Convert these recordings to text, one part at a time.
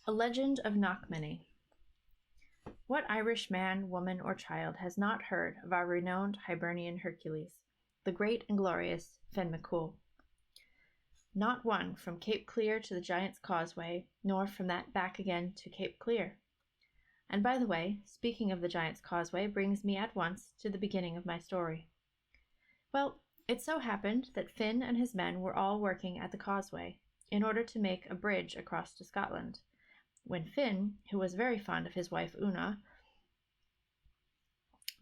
A Legend of Knockmany. What Irish man, woman, or child has not heard of our renowned Hibernian Hercules, the great and glorious Finn McCool? Not one from Cape Clear to the Giant's Causeway, nor from that back again to Cape Clear. And by the way, speaking of the Giant's Causeway brings me at once to the beginning of my story. Well, it so happened that Finn and his men were all working at the causeway, in order to make a bridge across to Scotland, when Finn, who was very fond of his wife Una,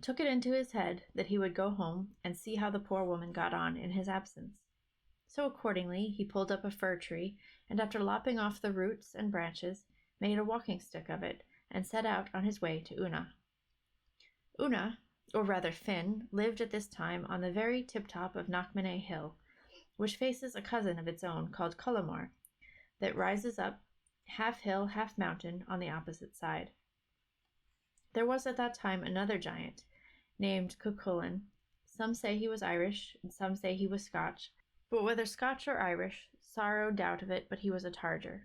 took it into his head that he would go home and see how the poor woman got on in his absence. So accordingly he pulled up a fir tree, and after lopping off the roots and branches, made a walking stick of it, and set out on his way to Una. Una, or rather Finn, lived at this time on the very tip-top of Knockmany Hill, which faces a cousin of its own called Cullimore, that rises up half hill, half mountain, on the opposite side. There was at that time another giant, named Cucullin. Some say he was Irish, and some say he was Scotch, but whether Scotch or Irish, sorrow doubt of it, but he was a Targer.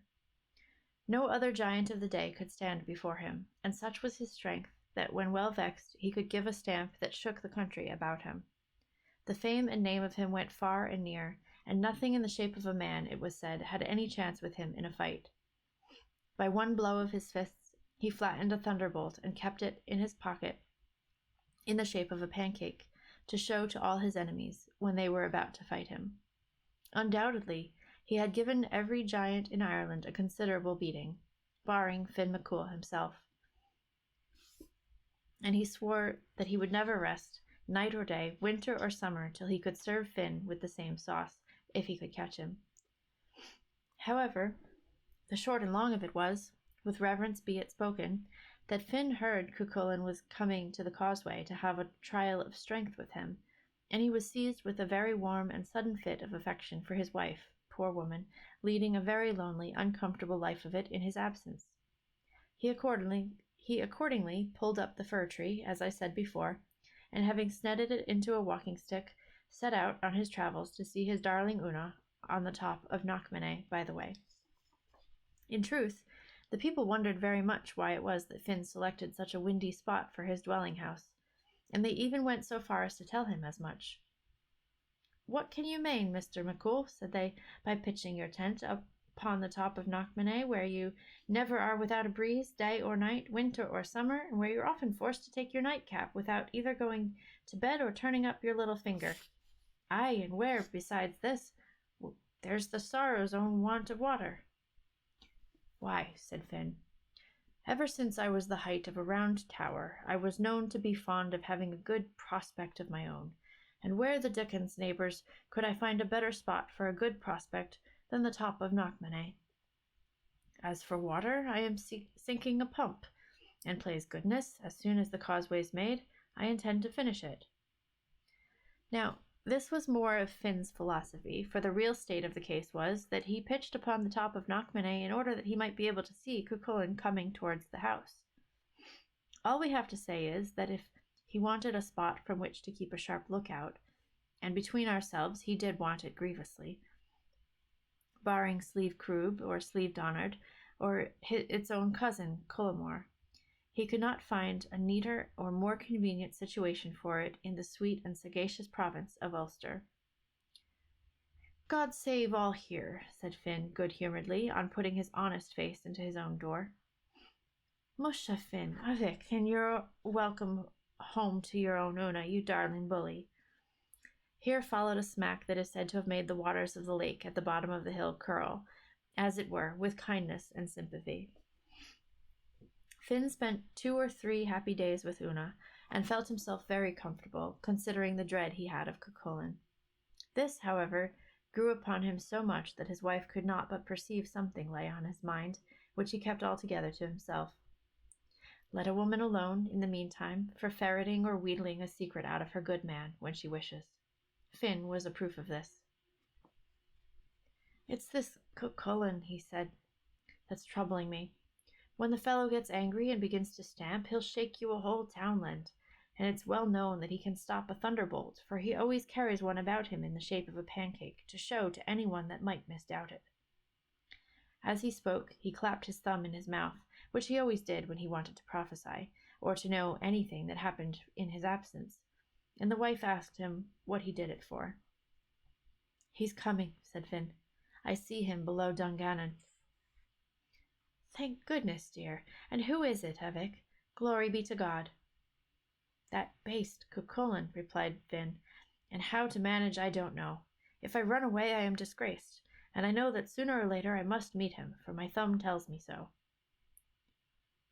No other giant of the day could stand before him, and such was his strength, that when well vexed he could give a stamp that shook the country about him. The fame and name of him went far and near, and nothing in the shape of a man, it was said, had any chance with him in a fight. By one blow of his fists he flattened a thunderbolt and kept it in his pocket in the shape of a pancake, to show to all his enemies when they were about to fight him. Undoubtedly, he had given every giant in Ireland a considerable beating, barring Finn McCool himself. And he swore that he would never rest, night or day, winter or summer, till he could serve Finn with the same sauce, if he could catch him. However, the short and long of it was, with reverence be it spoken, that Finn heard Cucullin was coming to the causeway to have a trial of strength with him, and he was seized with a very warm and sudden fit of affection for his wife, poor woman, leading a very lonely, uncomfortable life of it in his absence. He accordingly pulled up the fir tree, as I said before, and having snedded it into a walking stick, set out on his travels to see his darling Una on the top of Knockmany by the way. In truth, the people wondered very much why it was that Finn selected such a windy spot for his dwelling-house, and they even went so far as to tell him as much. "What can you mane, Mr. McCool," said they, "by pitching your tent upon the top of Knockmany, where you never are without a breeze, day or night, winter or summer, and where you're often forced to take your nightcap without either going to bed or turning up your little finger? Aye, and where, besides this, there's the sorrow's own want of water." "Why," said Finn, "ever since I was the height of a round tower, I was known to be fond of having a good prospect of my own, and where the dickens, neighbours, could I find a better spot for a good prospect than the top of Knockmany? As for water, I am sinking a pump, and plaise goodness, as soon as the causeway's made, I intend to finish it." Now, this was more of Finn's philosophy, for the real state of the case was that he pitched upon the top of Knockmany in order that he might be able to see Cucullin coming towards the house. All we have to say is that if he wanted a spot from which to keep a sharp lookout, and between ourselves he did want it grievously, barring Slieve Croob or Slieve Donard, or its own cousin Cullimore, he could not find a neater or more convenient situation for it in the sweet and sagacious province of Ulster. "God save all here," said Finn good-humouredly, on putting his honest face into his own door. "Musha, Finn, avick, and you're welcome home to your own Una, you darling bully." Here followed a smack that is said to have made the waters of the lake at the bottom of the hill curl, as it were, with kindness and sympathy. Finn spent 2 or 3 happy days with Una, and felt himself very comfortable, considering the dread he had of Cucullin. This, however, grew upon him so much that his wife could not but perceive something lay on his mind, which he kept altogether to himself. Let a woman alone, in the meantime, for ferreting or wheedling a secret out of her good man when she wishes. Finn was a proof of this. "It's this Cucullin," he said, "that's troubling me. When the fellow gets angry and begins to stamp, he'll shake you a whole townland, and it's well known that he can stop a thunderbolt, for he always carries one about him in the shape of a pancake, to show to anyone that might misdoubt it. As he spoke, he clapped his thumb in his mouth, which he always did when he wanted to prophesy, or to know anything that happened in his absence, and the wife asked him what he did it for. "He's coming," said Finn. "I see him below Dungannon." "Thank goodness, dear. And who is it, Evic? Glory be to God." "That baste Cucullin," replied Finn, "and how to manage I don't know. If I run away I am disgraced, and I know that sooner or later I must meet him, for my thumb tells me so."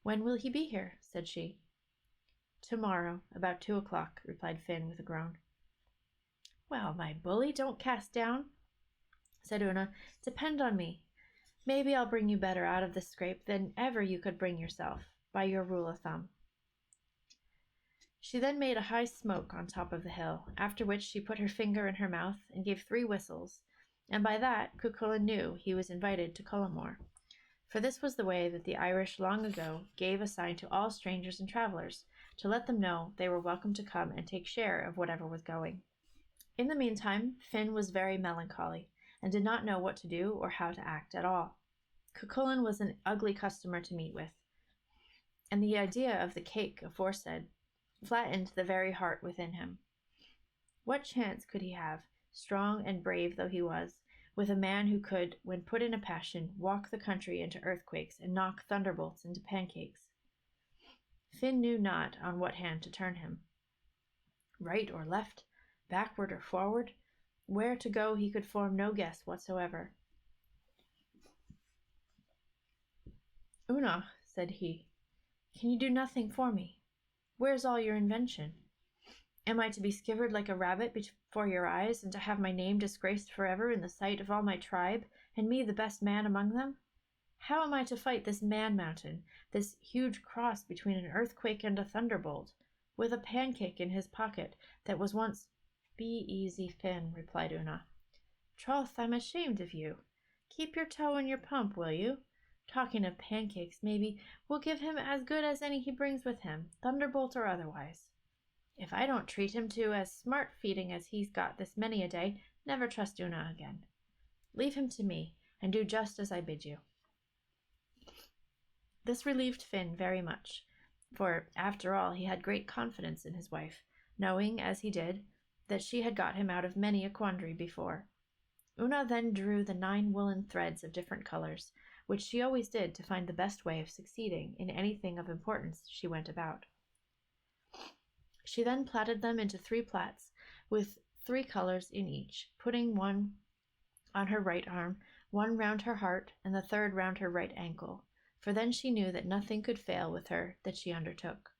"When will he be here?" said she. "Tomorrow, about 2 o'clock," replied Finn with a groan. "Well, my bully, don't cast down," said Una. "Depend on me. Maybe I'll bring you better out of this scrape than ever you could bring yourself, by your rule of thumb." She then made a high smoke on top of the hill, after which she put her finger in her mouth and gave 3 whistles, and by that Cucullin knew he was invited to Cullamore, for this was the way that the Irish long ago gave a sign to all strangers and travellers, to let them know they were welcome to come and take share of whatever was going. In the meantime, Finn was very melancholy, and did not know what to do or how to act at all. Cucullin was an ugly customer to meet with, and the idea of the cake aforesaid flattened the very heart within him. What chance could he have, strong and brave though he was, with a man who could, when put in a passion, walk the country into earthquakes and knock thunderbolts into pancakes? Finn knew not on what hand to turn him. Right or left, backward or forward, where to go he could form no guess whatsoever. "Una," said he, "can you do nothing for me? Where's all your invention? Am I to be skivered like a rabbit before your eyes, and to have my name disgraced forever in the sight of all my tribe, and me the best man among them? How am I to fight this man-mountain, this huge cross between an earthquake and a thunderbolt, with a pancake in his pocket that was once—" "Be easy, Finn," replied Una. "Troth, I'm ashamed of you. Keep your toe in your pump, will you? Talking of pancakes, maybe we'll give him as good as any he brings with him, thunderbolt or otherwise. If I don't treat him to as smart feeding as he's got this many a day, never trust Una again. Leave him to me, and do just as I bid you." This relieved Finn very much, for, after all, he had great confidence in his wife, knowing, as he did, that she had got him out of many a quandary before. Una then drew the 9 woolen threads of different colors, which she always did to find the best way of succeeding in anything of importance she went about. She then plaited them into 3 plaits, with 3 colors in each, putting one on her right arm, one round her heart, and the third round her right ankle, for then she knew that nothing could fail with her that she undertook.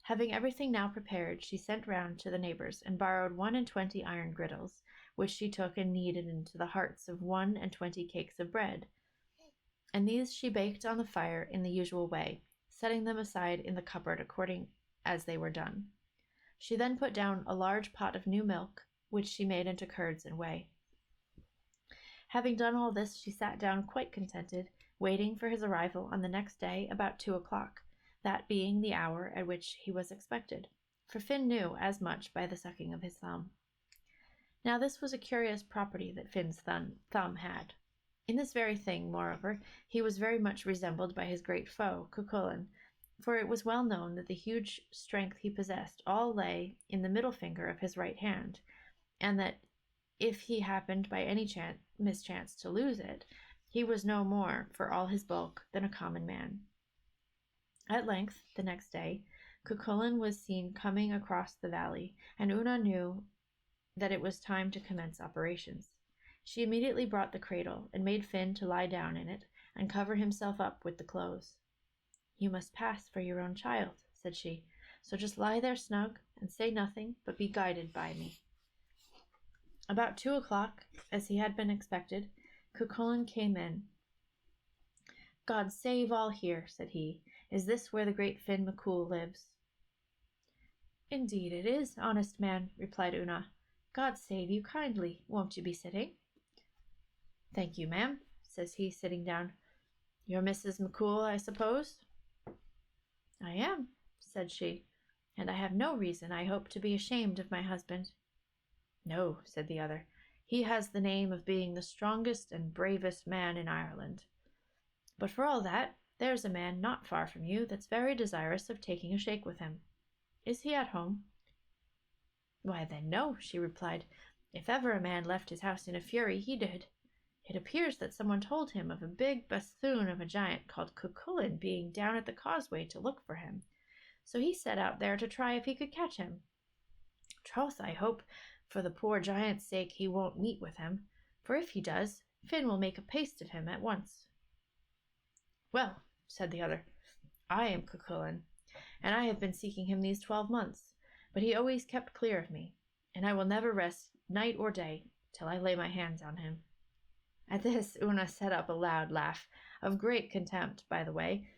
Having everything now prepared, she sent round to the neighbours and borrowed 21 iron griddles, which she took and kneaded into the hearts of 21 cakes of bread, and these she baked on the fire in the usual way, setting them aside in the cupboard according as they were done. She then put down a large pot of new milk, which she made into curds and whey. Having done all this, she sat down quite contented, waiting for his arrival on the next day about 2 o'clock, that being the hour at which he was expected, for Finn knew as much by the sucking of his thumb. Now this was a curious property that Finn's thumb had. In this very thing, moreover, he was very much resembled by his great foe, Cucullin, for it was well known that the huge strength he possessed all lay in the middle finger of his right hand, and that if he happened by any mischance to lose it, he was no more, for all his bulk, than a common man. At length, the next day, Cucullin was seen coming across the valley, and Una knew that it was time to commence operations. She immediately brought the cradle, and made Finn to lie down in it, and cover himself up with the clothes. "You must pass for your own child," said she, "so just lie there snug, and say nothing, but be guided by me." About 2 o'clock, as he had been expected, Cucullin came in. "God save all here," said he. "Is this where the great Finn MacCool lives?" "Indeed it is, honest man," replied Una. "God save you kindly. Won't you be sitting?" "Thank you, ma'am," says he, sitting down. "You're Mrs. MacCool, I suppose?" "I am," said she, "and I have no reason, I hope, to be ashamed of my husband." "No," said the other, He has the name of being the strongest and bravest man in Ireland. But for all that, there's a man not far from you that's very desirous of taking a shake with him. Is he at home?" "Why, then, no," she replied. "If ever a man left his house in a fury, he did. It appears that someone told him of a big basthoon of a giant called Cucullin being down at the causeway to look for him. So he set out there to try if he could catch him. Troth, I hope, for the poor giant's sake, he won't meet with him, for if he does, Finn will make a paste of him at once." "Well," said the other, "I am Cucullin, and I have been seeking him these 12 months, but he always kept clear of me, and I will never rest night or day till I lay my hands on him." At this, Una set up a loud laugh, of great contempt, by the way,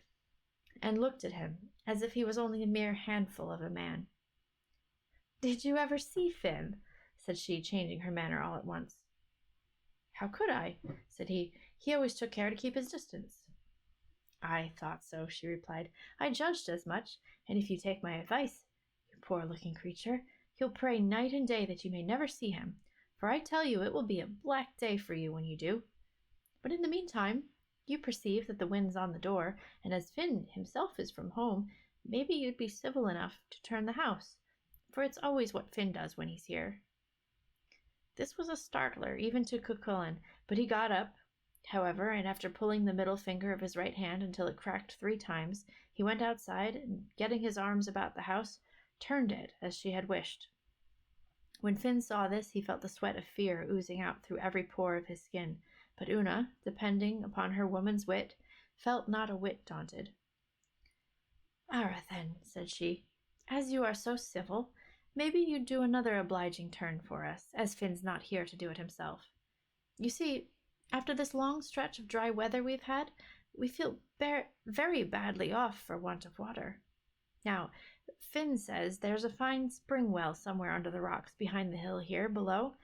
and looked at him as if he was only a mere handful of a man. "Did you ever see Finn?" said she, changing her manner all at once. "How could I?" said he. "He always took care to keep his distance." "I thought so," she replied. "I judged as much, and if you take my advice, you poor-looking creature, you'll pray night and day that you may never see him, for I tell you it will be a black day for you when you do. But in the meantime, you perceive that the wind's on the door, and as Finn himself is from home, maybe you'd be civil enough to turn the house, for it's always what Finn does when he's here." This was a startler even to Cucullin, but he got up, however, and after pulling the middle finger of his right hand until it cracked 3 times, he went outside, and getting his arms about the house, turned it as she had wished. When Finn saw this, he felt the sweat of fear oozing out through every pore of his skin, but Una, depending upon her woman's wit, felt not a whit daunted. "Arrah, then," said she, "as you are so civil, maybe you'd do another obliging turn for us, as Finn's not here to do it himself. You see, after this long stretch of dry weather we've had, we feel very badly off for want of water. Now, Finn says there's a fine spring well somewhere under the rocks behind the hill here below,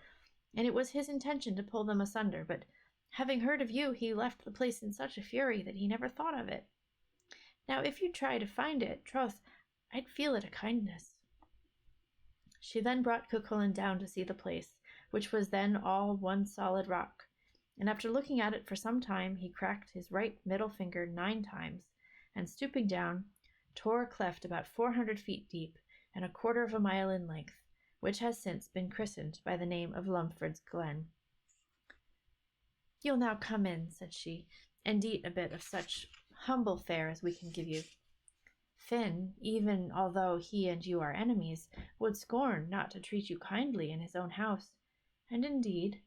and it was his intention to pull them asunder, but having heard of you, he left the place in such a fury that he never thought of it. Now, if you try to find it, troth, I'd feel it a kindness." She then brought Cucullin down to see the place, which was then all one solid rock, and after looking at it for some time, he cracked his right middle finger 9 times, and stooping down, tore a cleft about 400 feet deep and 1/4 of a mile in length, which has since been christened by the name of Lumford's Glen. "You'll now come in," said she, "and eat a bit of such humble fare as we can give you. Finn, even although he and you are enemies, would scorn not to treat you kindly in his own house, and indeed,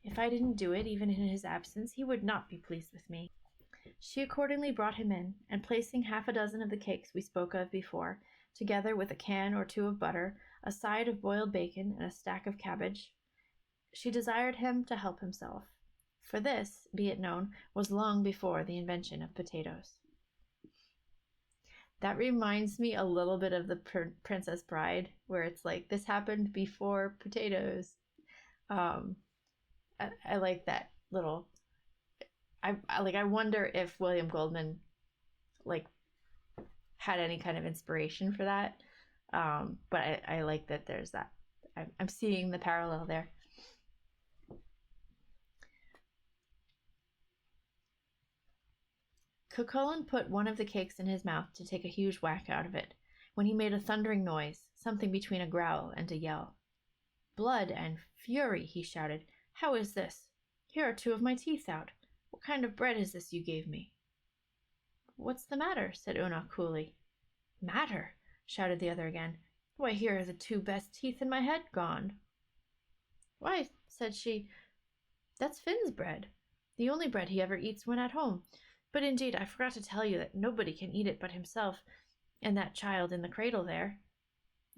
if I didn't do it even in his absence, he would not be pleased with me." She accordingly brought him in, and placing 6 of the cakes we spoke of before, together with a can or 2 of butter, a side of boiled bacon, and a stack of cabbage, she desired him to help himself, for this, be it known, was long before the invention of potatoes. That reminds me a little bit of the Princess Bride, where it's like, this happened before potatoes. I like that little... I wonder if William Goldman had any kind of inspiration for that. But I like that there's that. I'm seeing the parallel there. Cucullin put one of the cakes in his mouth to take a huge whack out of it, when he made a thundering noise, something between a growl and a yell. "Blood and fury!" he shouted. "How is this? Here are 2 of my teeth out. What kind of bread is this you gave me?" "What's the matter?" said Una coolly. "Matter?" shouted the other again. "Why, here are the 2 best teeth in my head gone." "Why," said she, "that's Finn's bread, the only bread he ever eats when at home. But indeed, I forgot to tell you that nobody can eat it but himself, and that child in the cradle there.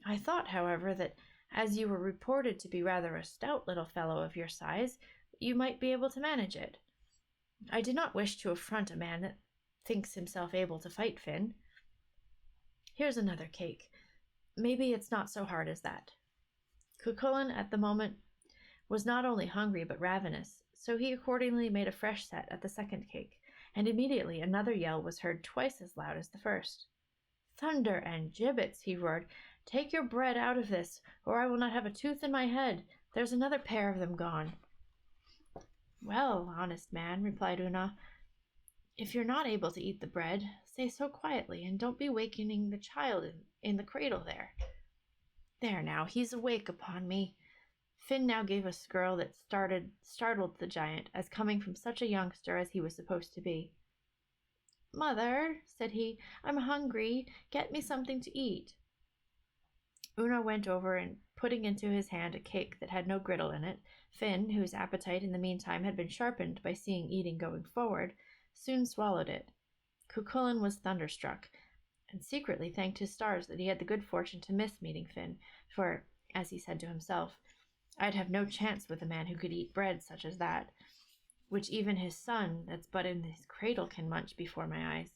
I thought, however, that as you were reported to be rather a stout little fellow of your size, you might be able to manage it. I did not wish to affront a man that thinks himself able to fight Finn. Here's another cake. Maybe it's not so hard as that." Cucullin at the moment was not only hungry but ravenous, so he accordingly made a fresh set at the 2nd cake, and immediately another yell was heard twice as loud as the first. "Thunder and gibbets!" he roared. "Take your bread out of this, or I will not have a tooth in my head. There's another pair of them gone." "Well, honest man," replied Una, "if you're not able to eat the bread, say so quietly, and don't be wakening the child in the cradle there. There now, he's awake upon me." Finn now gave a skirl that startled the giant, as coming from such a youngster as he was supposed to be. "Mother," said he, "I'm hungry. Get me something to eat." Una went over, and putting into his hand a cake that had no griddle in it, Finn, whose appetite in the meantime had been sharpened by seeing eating going forward, soon swallowed it. Cucullin was thunderstruck, and secretly thanked his stars that he had the good fortune to miss meeting Finn, for, as he said to himself, "I'd have no chance with a man who could eat bread such as that, which even his son that's but in his cradle can munch before my eyes."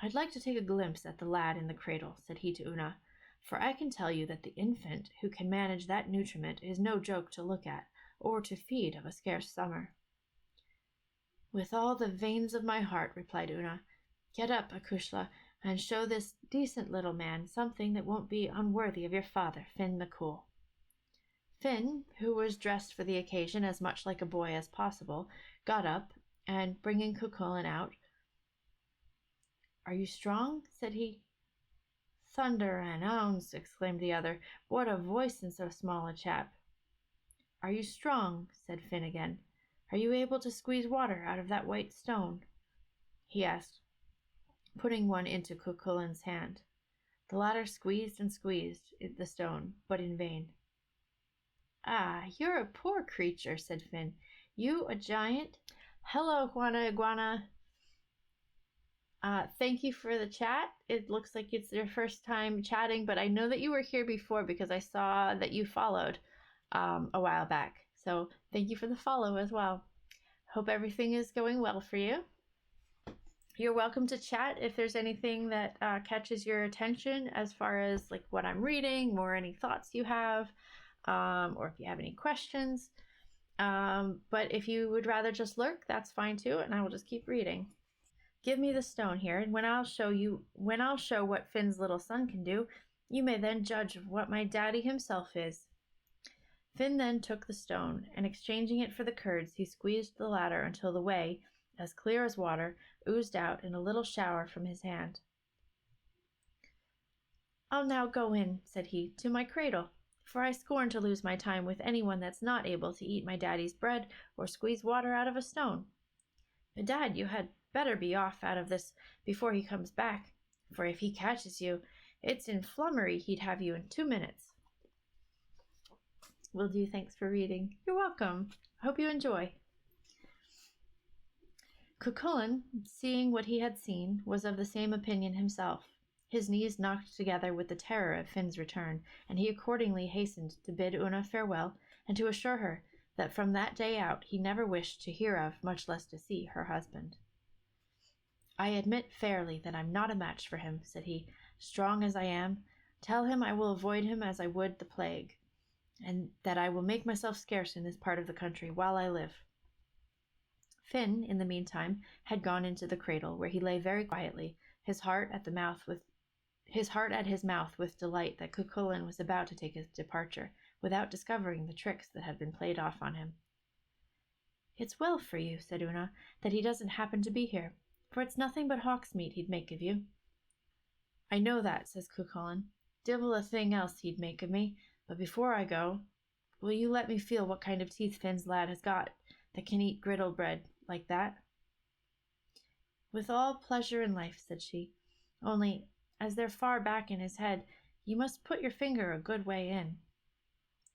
"I'd like to take a glimpse at the lad in the cradle," said he to Una, "for I can tell you that the infant who can manage that nutriment is no joke to look at, or to feed of a scarce summer." "With all the veins of my heart," replied Una. "Get up, acushla, and show this decent little man something that won't be unworthy of your father, Finn McCool." Finn, who was dressed for the occasion as much like a boy as possible, got up, and bringing Cucullin out, "Are you strong?" said he. "Thunder and ounds!" exclaimed the other. "What a voice in so small a chap!" "Are you strong?" said Finn again. "Are you able to squeeze water out of that white stone?" he asked, putting one into Cucullin's hand. The latter squeezed and squeezed the stone, but in vain. "Ah, you're a poor creature," said Finn. "You a giant? Hello, Juana Iguana. Thank you for the chat. It looks like it's your first time chatting, but I know that you were here before because I saw that you followed a while back. So thank you for the follow as well. Hope everything is going well for you. You're welcome to chat if there's anything that catches your attention as far as like what I'm reading or any thoughts you have, or if you have any questions. But if you would rather just lurk, that's fine too, and I will just keep reading. "Give me the stone here, and when I'll show what Finn's little son can do, you may then judge of what my daddy himself is." Finn then took the stone, and exchanging it for the curds, he squeezed the latter until the whey, as clear as water, oozed out in a little shower from his hand. "I'll now go in," said he, "to my cradle, for I scorn to lose my time with anyone that's not able to eat my daddy's bread or squeeze water out of a stone. Bedad, you had better be off out of this before he comes back, for if he catches you, it's in flummery he'd have you in 2 minutes." Will do. Thanks for reading. You're welcome. Hope you enjoy. Cucullin, seeing what he had seen, was of the same opinion himself. His knees knocked together with the terror of Finn's return, and he accordingly hastened to bid Una farewell, and to assure her that from that day out he never wished to hear of, much less to see, her husband. "I admit fairly that I'm not a match for him," said he. "Strong as I am, tell him I will avoid him as I would the plague, and that I will make myself scarce in this part of the country while I live." Finn, in the meantime, had gone into the cradle, where he lay very quietly, his heart at his mouth with delight that Cucullin was about to take his departure, without discovering the tricks that had been played off on him. "It's well for you," said Una, "that he doesn't happen to be here, for it's nothing but hawk's meat he'd make of you." "I know that," says Cucullin. "Divil a thing else he'd make of me. But before I go, will you let me feel what kind of teeth Finn's lad has got that can eat griddle bread like that?" "With all pleasure in life," said she. "Only, as they're far back in his head, you must put your finger a good way in."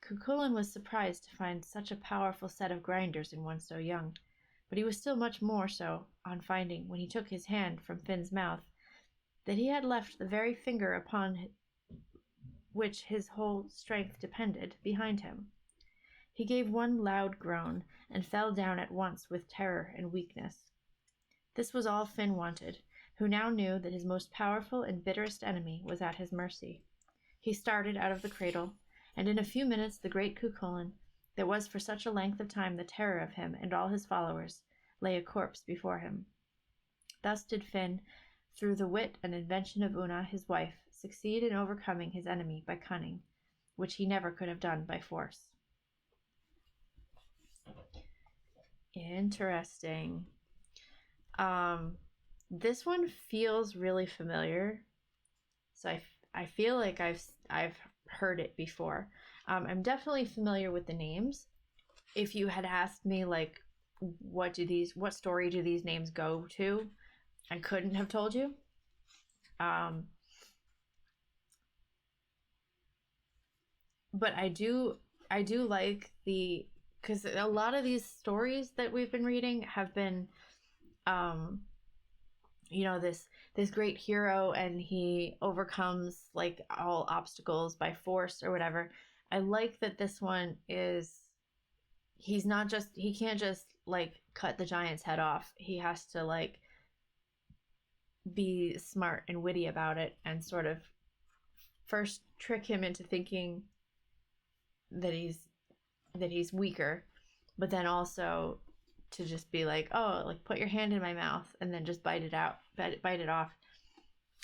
Cucullin was surprised to find such a powerful set of grinders in one so young, but he was still much more so on finding, when he took his hand from Finn's mouth, that he had left the very finger upon which his whole strength depended behind him. He gave one loud groan, and fell down at once with terror and weakness. This was all Finn wanted, who now knew that his most powerful and bitterest enemy was at his mercy. He started out of the cradle, and in a few minutes the great Cucullin, that was for such a length of time the terror of him and all his followers, lay a corpse before him. Thus did Finn, through the wit and invention of Una, his wife, succeed in overcoming his enemy by cunning, which he never could have done by force. Interesting. This one feels really familiar, so I feel like I've heard it before. I'm definitely familiar with the names. If you had asked me like what story do these names go to, I couldn't have told you. But I do like because a lot of these stories that we've been reading have been this great hero, and he overcomes like all obstacles by force or whatever. I like that this one is he can't just like cut the giant's head off. He has to like be smart and witty about it and sort of first trick him into thinking that he's weaker, but then also to just be like, oh, like put your hand in my mouth and then just bite it off.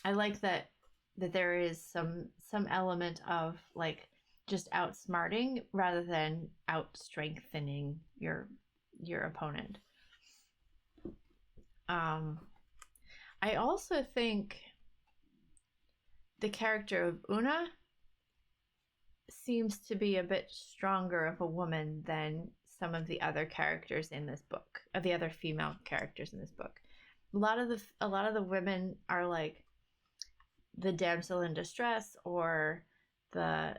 I like that there is some element of like just outsmarting rather than out strengthening your opponent. I also think the character of Una seems to be a bit stronger of a woman than some of the other characters in this book, of the other female characters in this book. A lot of the women are like the damsel in distress, or the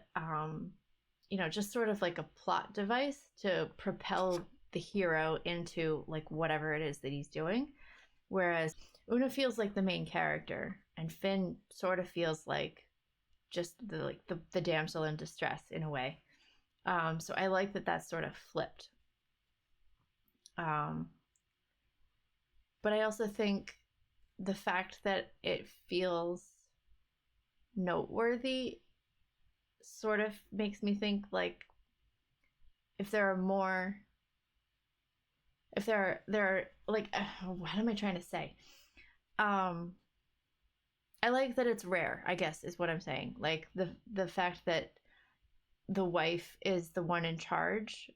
just sort of like a plot device to propel the hero into like whatever it is that he's doing, whereas Una feels like the main character and Finn sort of feels like just the damsel in distress in a way. So I like that that's sort of flipped. But I also think the fact that it feels noteworthy sort of makes me think like if there are like what am I trying to say? I like that it's rare, I guess, is what I'm saying. Like the fact that the wife is the one in charge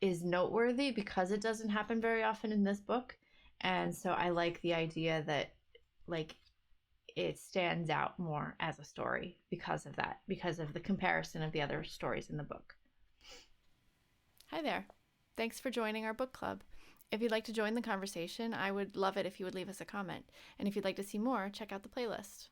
is noteworthy because it doesn't happen very often in this book. And so I like the idea that like it stands out more as a story because of that, because of the comparison of the other stories in the book. Hi there. Thanks for joining our book club. If you'd like to join the conversation, I would love it if you would leave us a comment. And if you'd like to see more, check out the playlist.